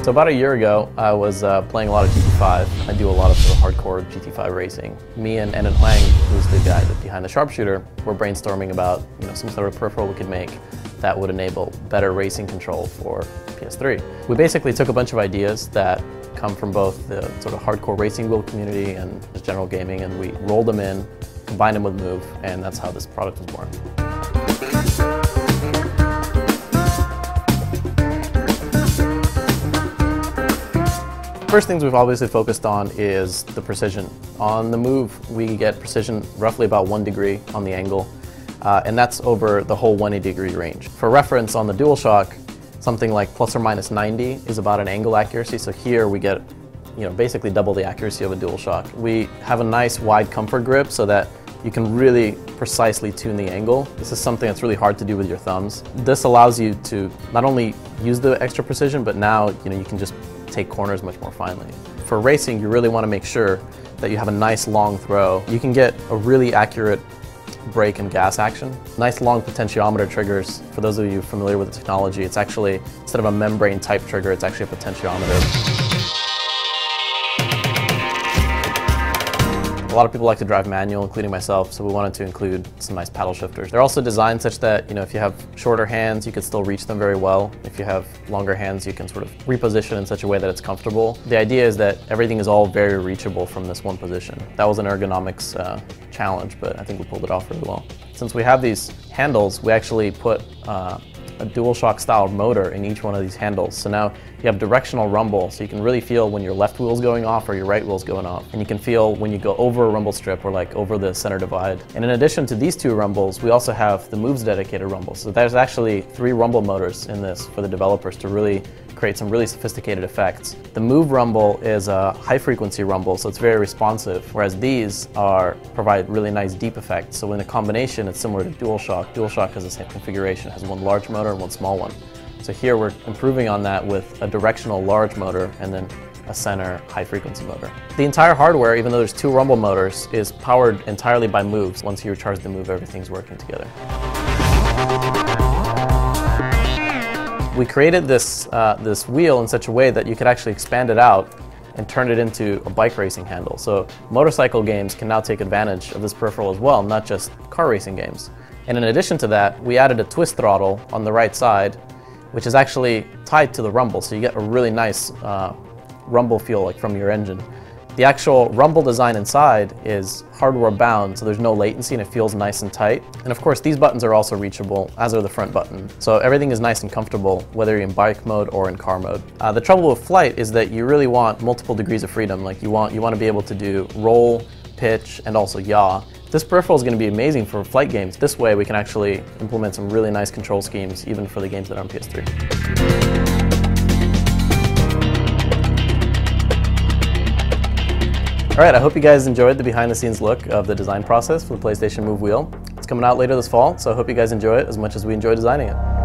So about a year ago, I was playing a lot of GT5. I do a lot of sort of hardcore GT5 racing. Me and Huang, who's the guy behind the sharpshooter, were brainstorming about some sort of peripheral we could make that would enable better racing control for PS3. We basically took a bunch of ideas that come from both the sort of hardcore racing wheel community and just general gaming, and we rolled them in, combined them with Move, and that's how this product was born. First things we've obviously focused on is the precision. On the Move, we get precision roughly about 1 degree on the angle, and that's over the whole 180-degree range. For reference, on the DualShock, something like plus or minus 90 is about an angle accuracy, so here we get basically double the accuracy of a DualShock. We have a nice wide comfort grip so that you can really precisely tune the angle. This is something that's really hard to do with your thumbs. This allows you to not only use the extra precision, but now you can just take corners much more finely. For racing, you really want to make sure that you have a nice long throw. You can get a really accurate brake and gas action. Nice long potentiometer triggers. For those of you familiar with the technology, it's actually, instead of a membrane type trigger, it's actually a potentiometer. A lot of people like to drive manual, including myself, so we wanted to include some nice paddle shifters. They're also designed such that, if you have shorter hands, you can still reach them very well. If you have longer hands, you can sort of reposition in such a way that it's comfortable. The idea is that everything is all very reachable from this one position. That was an ergonomics challenge, but I think we pulled it off really well. Since we have these handles, we actually put a DualShock style motor in each one of these handles. So now you have directional rumble, so you can really feel when your left wheel's going off or your right wheel's going off. And you can feel when you go over a rumble strip or like over the center divide. And in addition to these two rumbles, we also have the Move's dedicated rumble. So there's actually 3 rumble motors in this for the developers to really create some really sophisticated effects. The Move rumble is a high frequency rumble, so it's very responsive, whereas these provide really nice deep effects. So in a combination, it's similar to DualShock. DualShock has the same configuration, it has one large motor and one small one. So here we're improving on that with a directional large motor and then a center high frequency motor. The entire hardware, even though there's 2 rumble motors, is powered entirely by Moves. Once you recharge the Move, everything's working together. We created this wheel in such a way that you could actually expand it out and turn it into a bike racing handle. So motorcycle games can now take advantage of this peripheral as well, not just car racing games. And in addition to that, we added a twist throttle on the right side, which is actually tied to the rumble, so you get a really nice rumble feel from your engine. The actual rumble design inside is hardware bound, so there's no latency and it feels nice and tight. And of course, these buttons are also reachable, as are the front button. So everything is nice and comfortable, whether you're in bike mode or in car mode. The trouble with flight is that you really want multiple degrees of freedom. Like you want to be able to do roll, pitch, and also yaw. This peripheral is going to be amazing for flight games. This way we can actually implement some really nice control schemes, even for the games that are on PS3. Alright, I hope you guys enjoyed the behind-the-scenes look of the design process for the PlayStation Move wheel. It's coming out later this fall, so I hope you guys enjoy it as much as we enjoy designing it.